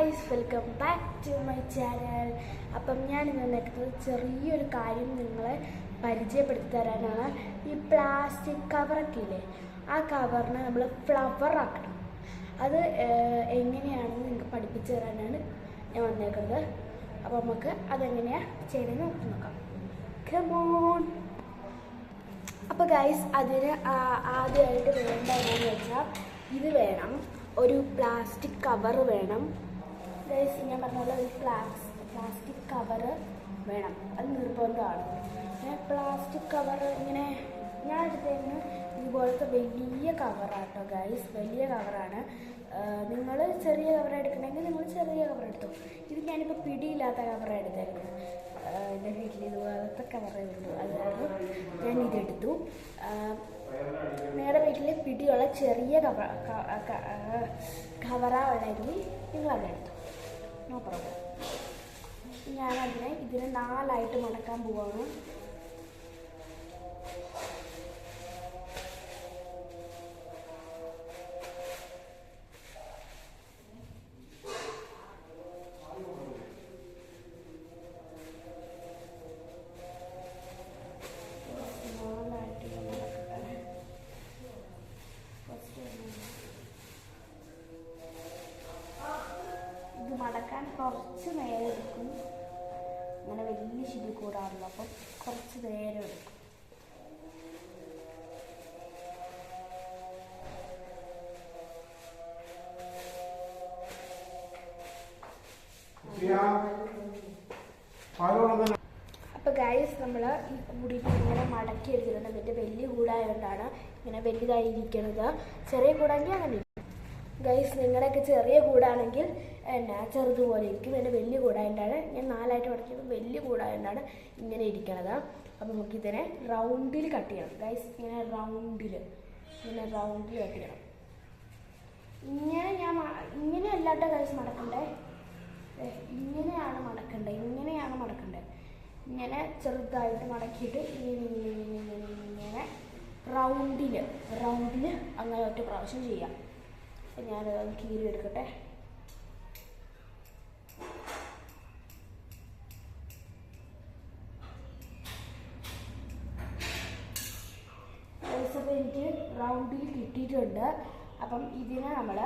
Guys, welcome back to my channel. അപ്പം ഞാൻ ഇന്ന് വന്നിരിക്കുന്നത് ചെറിയൊരു കാര്യം നിങ്ങളെ പരിചയപ്പെടുത്തി തരാനാണ്. ഈ പ്ലാസ്റ്റിക് കവറൊക്കെ ഇല്ലേ, ആ കവറിനെ നമ്മൾ ഫ്ലവർ ആക്കണം. അത് എങ്ങനെയാണെന്ന് നിങ്ങൾക്ക് പഠിപ്പിച്ചു തരാനാണ് ഞാൻ വന്നേക്കുന്നത്. അപ്പോൾ നമുക്ക് അതെങ്ങനെയാണ് ചെയ്യുന്നതെന്ന് നോക്കാം. കമോൺ. അപ്പോൾ ഗൈസ്, അതിന് ആദ്യമായിട്ട് വേണ്ട എന്താണെന്ന് വെച്ചാൽ ഇത് വേണം, ഒരു പ്ലാസ്റ്റിക് കവർ വേണം. ഗൈസ്, ഞാൻ പറഞ്ഞ പോലെ ഒരു പ്ലാസ്റ്റിക് കവർ വേണം, അത് നിർബന്ധമാണ്. പ്ലാസ്റ്റിക് കവർ ഇങ്ങനെ ഞാൻ എടുത്തതിന് ഇതുപോലത്തെ വലിയ കവറാട്ടോ ഗൈസ്, വലിയ കവറാണ്. നിങ്ങൾ ചെറിയ കവർ എടുക്കണമെങ്കിൽ നിങ്ങൾ ചെറിയ കവർ എടുത്തു. ഇത് ഞാനിപ്പോൾ പിടിയില്ലാത്ത കവറാണ് എടുത്തേക്കുന്നത്. എൻ്റെ വീട്ടിൽ ഇതുപോലത്തെ കവറേ ഉള്ളൂ, അതുകൊണ്ട് ഞാൻ ഇതെടുത്തു. നിങ്ങളുടെ വീട്ടിൽ പിടിയുള്ള ചെറിയ കവറാ ഉള്ളെങ്കിൽ നിങ്ങളതെടുത്തു, നോ പ്രോബ്ലം. ഇതിനെ 4 മടക്കാൻ പോവാണ്. മടക്കാൻ കുറച്ച് നേരം എടുക്കും, അങ്ങനെ വലിയ ശരി കൂടാറില്ല, അപ്പം കുറച്ച് നേരം എടുക്കും. അപ്പോൾ ഗൈസ്, നമ്മൾ ഈ കൂടിയിട്ട് ഇങ്ങനെ മടക്കി എടുത്തിട്ടുണ്ട്. എന്നിട്ട് വലിയ കൂടായതുകൊണ്ടാണ് ഇങ്ങനെ വലുതായിരിക്കുന്നത്. ചെറിയ കൂടാണെങ്കിൽ അങ്ങനെ. ഗൈസ്, നിങ്ങളുടെയൊക്കെ ചെറിയ കൂടാണെങ്കിൽ ചെറുതുപോലെ ഇരിക്കും. എൻ്റെ വലിയ കൂടായതുകൊണ്ടാണ് ഞാൻ 4 മടക്കിയപ്പോൾ വലിയ കൂടായതുകൊണ്ടാണ് ഇങ്ങനെ ഇരിക്കണത്. അപ്പോൾ നമുക്കിതിനെ റൗണ്ടിൽ കട്ട് ചെയ്യണം ഗൈസ്. ഇങ്ങനെ റൗണ്ടിൽ കട്ട് ചെയ്യണം. ഇങ്ങനെ അല്ലാത്ത ഗൈസ് മടക്കണ്ടേ, ഇങ്ങനെയാണ് മടക്കണ്ടേ. ഇങ്ങനെ ചെറുതായിട്ട് മടക്കിയിട്ട് ഇങ്ങനെ റൗണ്ടിൽ അങ്ങനെ ഒറ്റ പ്രാവശ്യം ചെയ്യാം. ഞാനത് കീറി എടുക്കട്ടെ. അപ്പോൾ എനിക്ക് റൗണ്ടിൽ കിട്ടിയിട്ടുണ്ട്. അപ്പം ഇതിനെ നമ്മൾ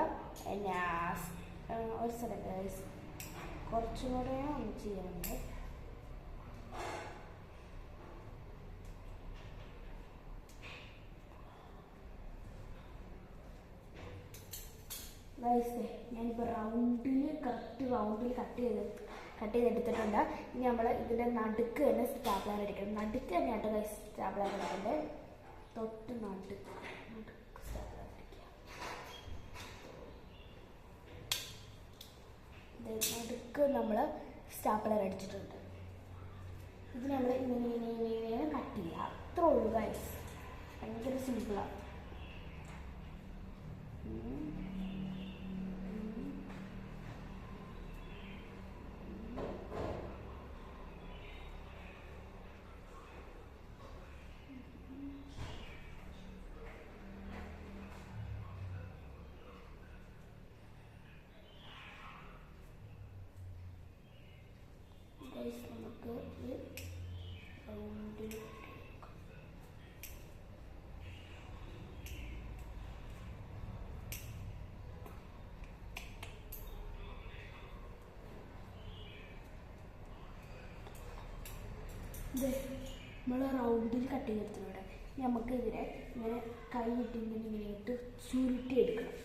ഒരു സ്ഥലത്ത് കുറച്ചും കൂടെ ഒന്ന് ചെയ്യാനുണ്ട്. ഞാനിപ്പോൾ കറക്റ്റ് റൗണ്ടിൽ കട്ട് ചെയ്തെടുത്തിട്ടുണ്ട്. ഇനി നമ്മൾ ഇതിൻ്റെ നടുക്ക് തന്നെ സ്റ്റാപ്ലർ അടിക്കണം. നടുക്ക് തന്നെയാട്ടോ ഗൈസ് സ്റ്റാപ്ലർ അടിക്കണ്ടേ, തൊട്ട് നടുക്ക് സ്റ്റാപ്ലർ അടിക്കുക. നടുക്ക് നമ്മൾ സ്റ്റാപ്ലർ അടിച്ചിട്ടുണ്ട്. ഇത് നമ്മൾ ഇങ്ങനെ കട്ട് ചെയ്യുക, അത്രേ ഉള്ളൂ ഗൈസ്. ഭയങ്കര സിമ്പിളാണ്. നമുക്ക് റൗണ്ടിൽ നമ്മൾ റൗണ്ടിൽ കട്ട് ചെയ്തെടുത്തിട്ടുണ്ട്. നമുക്ക് ഇതിനെ ഇങ്ങനെ കൈ ഇട്ടിങ്ങനെ ഇട്ട് ചുരുട്ടിയെടുക്കണം.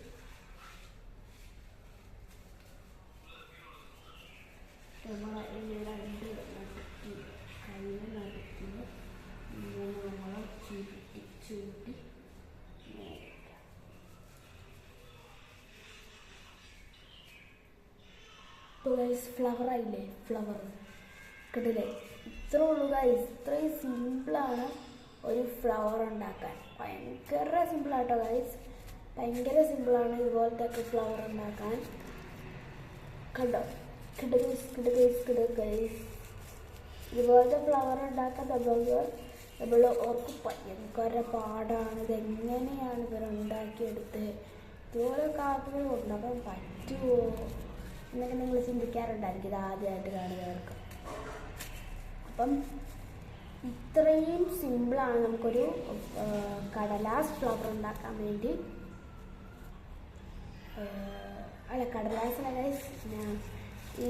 നമ്മൾ രണ്ട് നടുക്കി കയ്യിൽ നടുക്കി ഇങ്ങനെ നമ്മൾ ചുരുട്ടി ഇപ്പോൾ ഗൈസ് ഫ്ലവർ ആയില്ലേ, ഫ്ലവർ കിട്ടില്ലേ. ഇത്രേ ഉള്ളൂ ഗൈസ്, ഇത്രയും സിമ്പിളാണ് ഒരു ഫ്ലവർ ഉണ്ടാക്കാൻ. ഭയങ്കര സിമ്പിളാട്ടോ ഗൈസ്, ഭയങ്കര സിമ്പിളാണ് ഇതുപോലത്തെ ഒക്കെ ഫ്ലവർ ഉണ്ടാക്കാൻ. കണ്ടോ, കിട ഗൈസ്. ഇതുപോലത്തെ ഫ്ലവർ ഉണ്ടാക്കാൻ നമ്മൾ ഓർക്ക് ഭയങ്കര പാടാണ്. ഇതെങ്ങനെയാണ് ഇവരുണ്ടാക്കിയെടുത്ത് ഇതുപോലെ കാപ്പികൾ ഉണ്ടാക്കാൻ പറ്റുമോ? എന്നൊക്കെ നിങ്ങൾ ചിന്തിക്കാറുണ്ടായിരിക്കും ഇത് ആദ്യമായിട്ട് കാണുന്നവർക്ക്. അപ്പം ഇത്രയും സിമ്പിളാണ് നമുക്കൊരു കടലാസ് ഫ്ലവർ ഉണ്ടാക്കാൻ വേണ്ടി. അല്ല, കടലാസിനല്ല, ഈ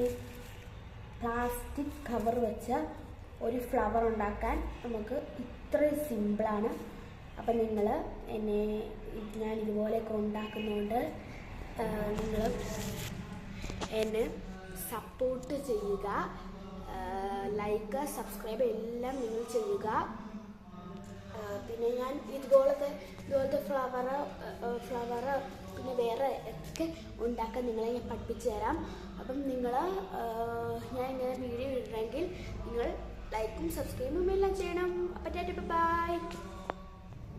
പ്ലാസ്റ്റിക് കവർ വെച്ച ഒരു ഫ്ലവർ ഉണ്ടാക്കാൻ നമുക്ക് ഇത്രയും സിമ്പിളാണ്. അപ്പം നിങ്ങൾ ഞാൻ ഇതുപോലെയൊക്കെ ഉണ്ടാക്കുന്നതുകൊണ്ട് നിങ്ങൾ എന്നെ സപ്പോർട്ട് ചെയ്യുക. ലൈക്ക്, സബ്സ്ക്രൈബ് എല്ലാം നിങ്ങൾ ചെയ്യുക. പിന്നെ ഞാൻ ഇതുപോലത്തെ ഫ്ലവർ പിന്നെ വേറെ ഒക്കെ ഉണ്ടാക്കാൻ നിങ്ങളെ ഞാൻ പഠിപ്പിച്ചു തരാം. അപ്പം ഞാൻ ഇങ്ങനെ വീഡിയോ ഇടണമെങ്കിൽ നിങ്ങൾ ലൈക്കും സബ്സ്ക്രൈബും എല്ലാം ചെയ്യണം. അപ്പം ബൈ.